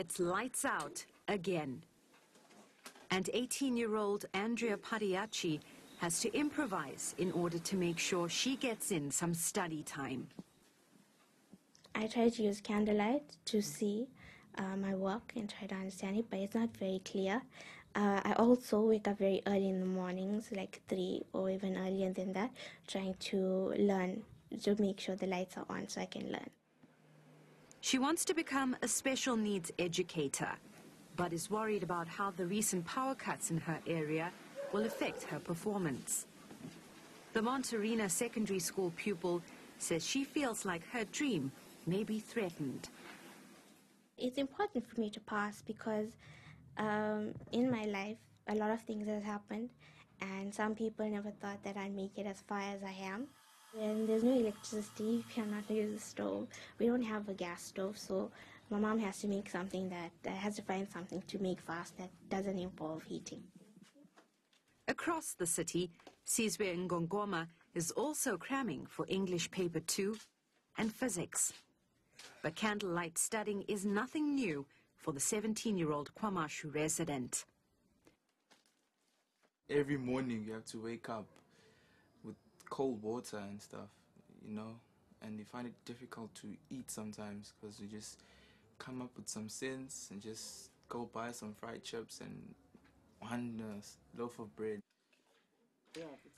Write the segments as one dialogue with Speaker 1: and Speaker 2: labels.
Speaker 1: It's lights out again. And 18-year-old Andrea Padiachi has to improvise in order to make sure she gets in some study time.
Speaker 2: I try to use candlelight to see my work and try to understand it, but it's not very clear. I also wake up very early in the mornings, like 3 or even earlier than that, trying to learn, to make sure the lights are on so I can learn.
Speaker 1: She wants to become a special needs educator, but is worried about how the recent power cuts in her area will affect her performance. The Monterina Secondary School pupil says she feels like her dream may be threatened.
Speaker 2: It's important for me to pass because in my life, a lot of things have happened, and some people never thought that I'd make it as far as I am. When there's no electricity, you cannot use the stove. We don't have a gas stove, so my mom has to make something has to find something to make fast that doesn't involve heating.
Speaker 1: Across the city, Sizwe Ngongoma is also cramming for English Paper 2 and physics. But candlelight studying is nothing new for the 17-year-old KwaMashu resident.
Speaker 3: Every morning you have to wake up with cold water and stuff, you know, and you find it difficult to eat sometimes because you just come up with some sense and just go buy some fried chips and one loaf of bread.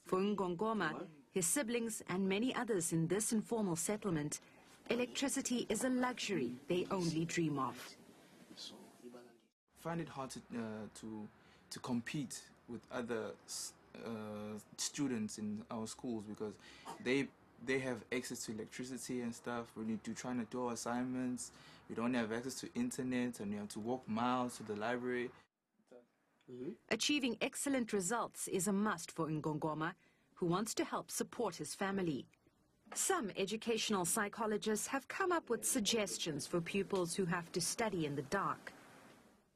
Speaker 1: For Ngongoma, his siblings and many others in this informal settlement, electricity is a luxury they only dream of.
Speaker 3: Find it hard to compete with other students in our schools because they have access to electricity and stuff. We need to try to do our assignments. We don't have access to internet, and we have to walk miles to the library.
Speaker 1: Achieving excellent results is a must for Ngongoma, who wants to help support his family. Some educational psychologists have come up with suggestions for pupils who have to study in the dark.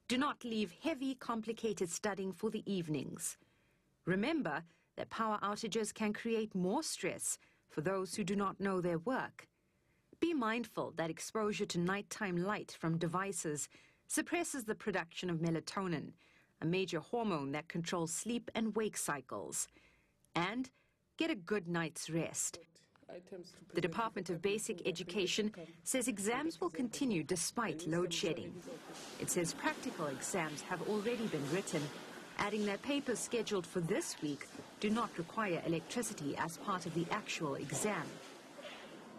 Speaker 1: Do not leave heavy, complicated studying for the evenings. Remember that power outages can create more stress for those who do not know their work. Be mindful that exposure to nighttime light from devices suppresses the production of melatonin, a major hormone that controls sleep and wake cycles. And get a good night's rest. The Department of Basic Education says exams will continue despite load shedding. It says practical exams have already been written, adding that papers scheduled for this week do not require electricity as part of the actual exam.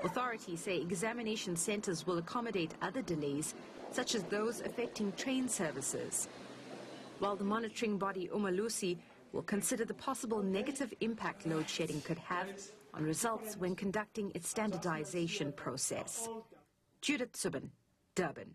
Speaker 1: Authorities say examination centers will accommodate other delays, such as those affecting train services. While the monitoring body Umalusi will consider the possible negative impact load shedding could have on results when conducting its standardization process. Judith Subban, Durban.